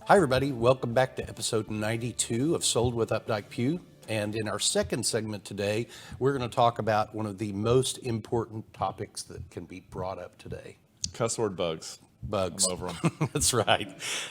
Hi, everybody. Welcome back to episode 92 of Sold with Updike Pugh. And in our second segment today, we're going to talk about one of the most important topics that can be brought up today. Cuss word bugs. Bugs. I'm over them. That's right.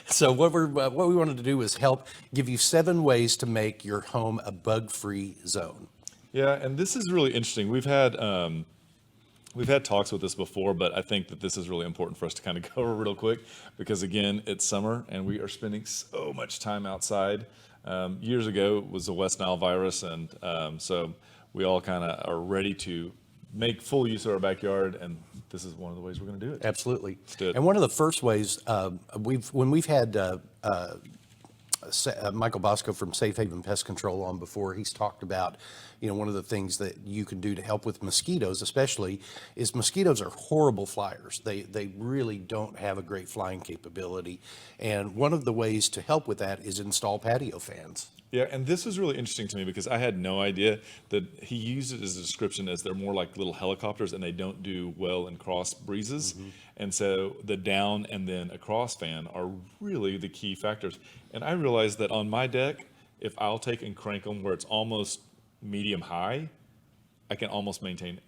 So what we wanted to do is help give you 7 ways to make your home a bug-free zone. Yeah, and this is really interesting. We've had talks with this before, but I think that this is really important for us to kind of go over real quick because, again, it's summer and we are spending so much time outside. Years ago, it was the West Nile virus, and so we all kind of are ready to make full use of our backyard, and this is one of the ways we're going to do it. Absolutely. Let's do it. And one of the first ways, when we've had Michael Bosco from Safe Haven Pest Control on before, he's talked about, one of the things that you can do to help with mosquitoes, especially, is mosquitoes are horrible flyers. They really don't have a great flying capability. And one of the ways to help with that is install patio fans. Yeah, and this was really interesting to me because I had no idea that he used it as a description as they're more like little helicopters and they don't do well in cross breezes. Mm-hmm. And so the down and then a cross fan are really the key factors. And I realized that on my deck, if I'll take and crank them where it's almost medium high, I can almost maintain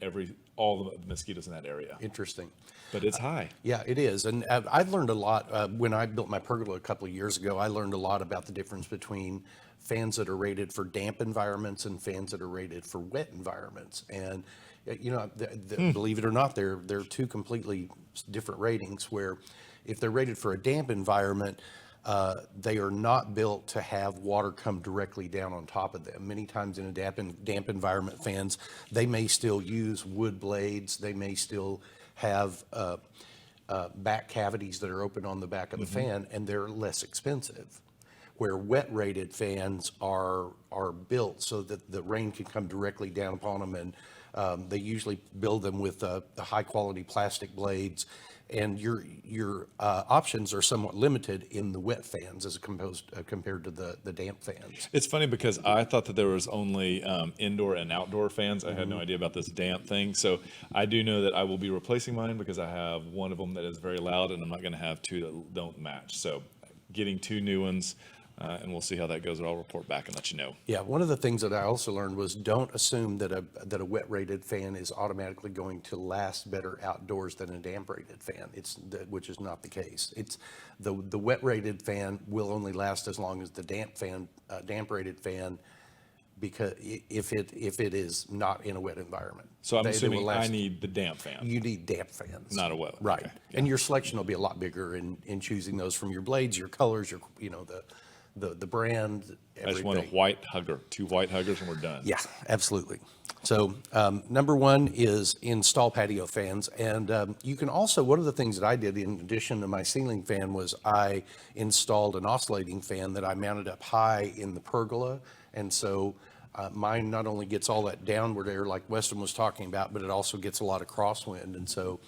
all the mosquitoes in that area. Interesting. But it's high. Yeah, it is. And I've learned a lot. When I built my pergola a couple of years ago, I learned a lot about the difference between fans that are rated for damp environments and fans that are rated for wet environments. And, believe it or not, they're 2 completely different ratings, where if they're rated for a damp environment, they are not built to have water come directly down on top of them. Many times in a damp environment, fans, they may still use wood blades. They may still have back cavities that are open on the back of the fan, and they're less expensive. Where wet rated fans are built so that the rain can come directly down upon them, and they usually build them with the high quality plastic blades, and your options are somewhat limited in the wet fans as compared to the damp fans. It's funny because I thought that there was only indoor and outdoor fans. I had no idea about this damp thing. So I do know that I will be replacing mine because I have one of them that is very loud, and I'm not going to have 2 that don't match. So getting 2 new ones. And we'll see how that goes. I'll report back and let you know. Yeah, one of the things that I also learned was don't assume that a wet rated fan is automatically going to last better outdoors than a damp rated fan. Which is not the case. It's the wet rated fan will only last as long as the damp rated fan, because if it is not in a wet environment. So I'm assuming I need the damp fan. You need damp fans, not a wet. Right. Okay. And your selection will be a lot bigger in choosing those from your blades, your colors, the brand, everything. I just want a white hugger, 2 white huggers, and we're done. Yeah, absolutely. So number 1 is install patio fans. And you can also, one of the things that I did in addition to my ceiling fan was I installed an oscillating fan that I mounted up high in the pergola. And so mine not only gets all that downward air like Weston was talking about, but it also gets a lot of crosswind. And so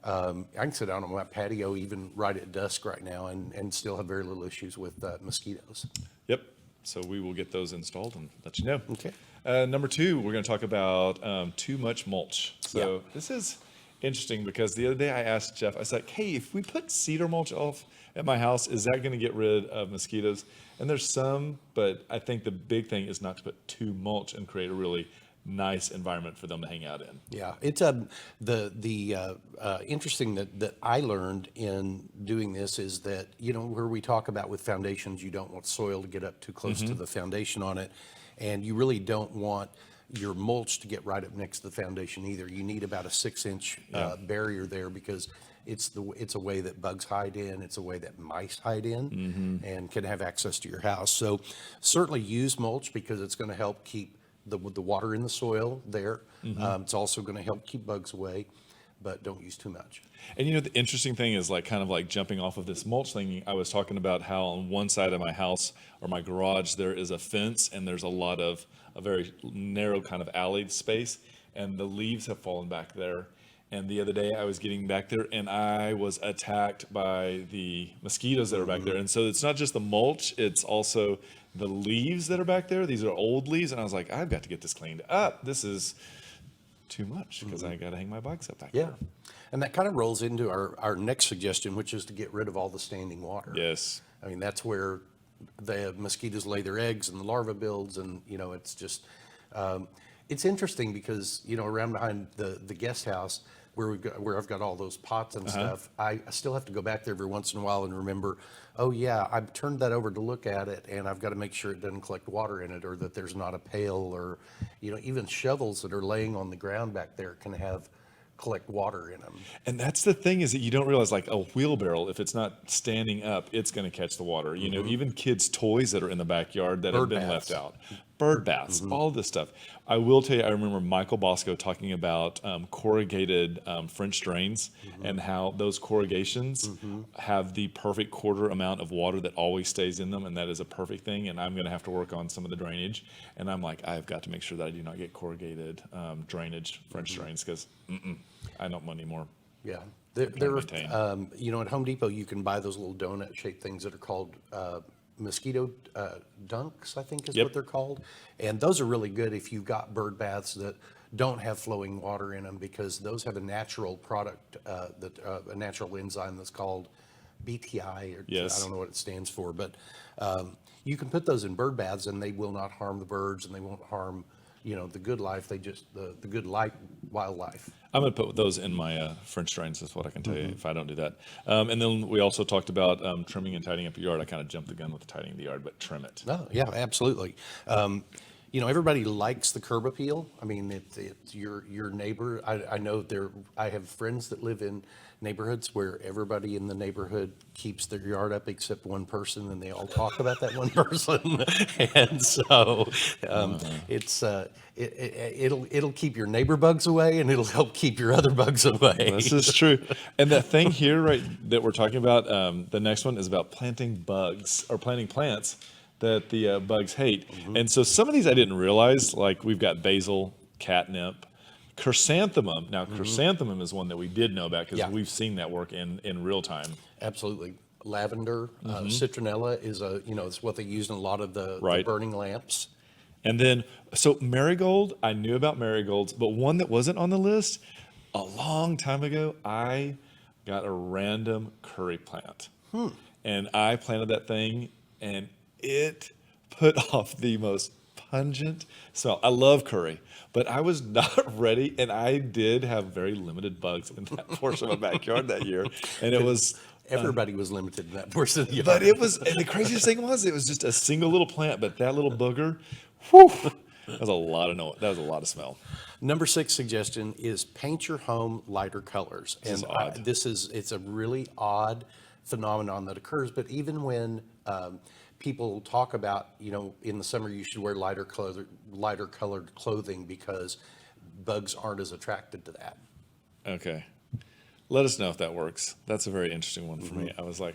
I can sit out on my patio even right at dusk right now and still have very little issues with mosquitoes. Yep. So we will get those installed and let you know. Okay. Number 2, we're going to talk about too much mulch. So This is interesting because the other day I asked Jeff, I was like, hey, if we put cedar mulch off at my house, is that going to get rid of mosquitoes? And there's some, but I think the big thing is not to put too mulch and create a really nice environment for them to hang out in. Yeah, it's the interesting that I learned in doing this is that, where we talk about with foundations, you don't want soil to get up too close to the foundation on it, and you really don't want your mulch to get right up next to the foundation either. You need about a 6-inch barrier there because it's a way that bugs hide in, it's a way that mice hide in, and can have access to your house. So certainly use mulch because it's going to help keep the water in the soil there. It's also going to help keep bugs away, but don't use too much. And the interesting thing is kind of jumping off of this mulch thing, I was talking about how on one side of my house or my garage, there is a fence and there's a very narrow kind of alley space, and the leaves have fallen back there. And the other day I was getting back there and I was attacked by the mosquitoes that are back there. And so it's not just the mulch, it's also the leaves that are back there. These are old leaves. And I was like, I've got to get this cleaned up. This is too much because I got to hang my bikes up back there. And that kind of rolls into our next suggestion, which is to get rid of all the standing water. Yes. I mean, that's where the mosquitoes lay their eggs and the larva builds, and it's just it's interesting because around behind the guest house where I've got all those pots and stuff, I still have to go back there every once in a while and remember, oh yeah, I've turned that over to look at it, and I've got to make sure it doesn't collect water in it, or that there's not a pail, or even shovels that are laying on the ground back there can collect water in them. And that's the thing, is that you don't realize, like a wheelbarrow, if it's not standing up, it's going to catch the water. Even kids' toys that are in the backyard that have been left out. Bird baths, all this stuff. I will tell you, I remember Michael Bosco talking about corrugated French drains, and how those corrugations have the perfect quarter amount of water that always stays in them, and that is a perfect thing. And I'm going to have to work on some of the drainage. And I'm like, I've got to make sure that I do not get corrugated drainage French drains, because I don't want any more. Yeah. There at Home Depot, you can buy those little donut-shaped things that are called mosquito dunks, I think is what they're called. And those are really good if you've got bird baths that don't have flowing water in them, because those have a natural product, a natural enzyme that's called BTI, or I don't know what it stands for, but you can put those in bird baths and they will not harm the birds, and they won't harm the good life. They just the good wildlife. I'm going to put those in my French drains. That's what I can tell you if I don't do that. And then we also talked about trimming and tidying up your yard. I kind of jumped the gun with the tidying the yard, but trim it. Oh, yeah, absolutely. Everybody likes the curb appeal. I mean, it's your neighbor. I know I have friends that live in neighborhoods where everybody in the neighborhood keeps their yard up except one person, and they all talk about that one person. And so it'll keep your neighbor bugs away, and it'll help keep your other bugs away. This is true. And that thing here, right, that we're talking about, the next one is about planting bugs, or planting plants that the bugs hate. And so some of these I didn't realize, like we've got basil, catnip, chrysanthemum. Now, chrysanthemum is one that we did know about, because we've seen that work in real time. Absolutely. Lavender, citronella is it's what they use in a lot of the burning lamps. And then, so marigold, I knew about marigolds, but one that wasn't on the list, a long time ago, I got a random curry plant. And I planted that thing, and it put off the most pungent smell. I love curry, but I was not ready, and I did have very limited bugs in that portion of my backyard that year. And it was... Everybody was limited in that portion of the yard. But it was, and the craziest thing was, it was just a single little plant, but that little booger, whew, that was a lot of smell. Number 6 suggestion is paint your home lighter colors. This is odd. It's a really odd phenomenon that occurs, but even when people talk about, in the summer you should wear lighter colored clothing because bugs aren't as attracted to that. Okay. Let us know if that works. That's a very interesting one for me. I was like,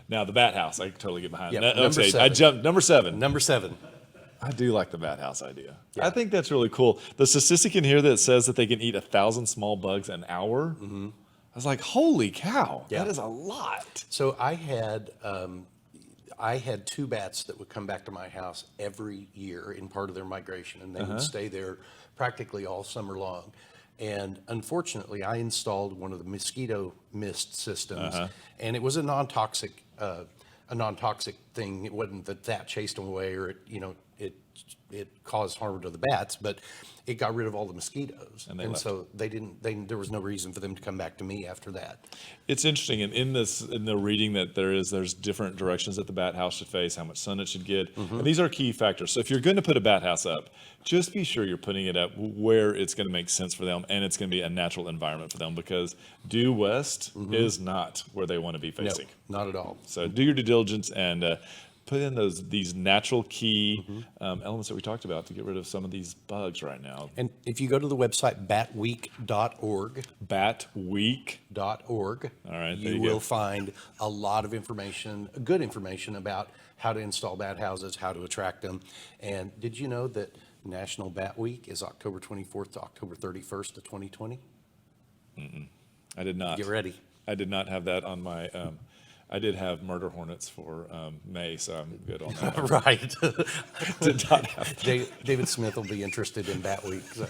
Now, the bat house, I can totally get behind. Number 7. I jumped. Number 7. Number 7. I do like the bat house idea. Yeah. I think that's really cool. The statistic in here that says that they can eat 1,000 small bugs an hour. I was like, holy cow, that is a lot. So I had 2 bats that would come back to my house every year in part of their migration, and they would stay there practically all summer long. And unfortunately, I installed one of the mosquito mist systems, and it was a non-toxic thing. It wasn't that chased them away, or it caused harm to the bats, but it got rid of all the mosquitoes, and so there was no reason for them to come back to me after that. It's interesting, and in the reading that there's different directions that the bat house should face, how much sun it should get, and these are key factors. So if you're going to put a bat house up, just be sure you're putting it up where it's going to make sense for them, and it's going to be a natural environment for them, because due west is not where they want to be facing. No, not at all. So do your due diligence and put in these natural key elements that we talked about to get rid of some of these bugs right now. And if you go to the website batweek.org, batweek.org, all right, you will find a lot of information, good information about how to install bat houses, how to attract them. And did you know that National Bat Week is October 24th to October 31st of 2020? I did not. Get ready. I did not have that on my... I did have murder hornets for May, so I'm good on that. Right. Did not have David Smith will be interested in Bat Week. So.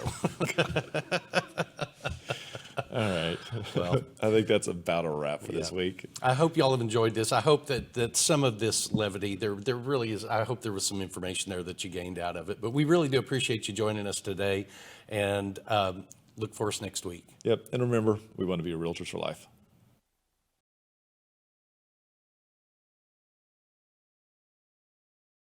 All right. Well, I think that's about a wrap for this yeah. week. I hope y'all have enjoyed this. I hope that some of this levity, there really is, I hope there was some information there that you gained out of it. But we really do appreciate you joining us today, and look for us next week. Yep. And remember, we want to be realtors for life.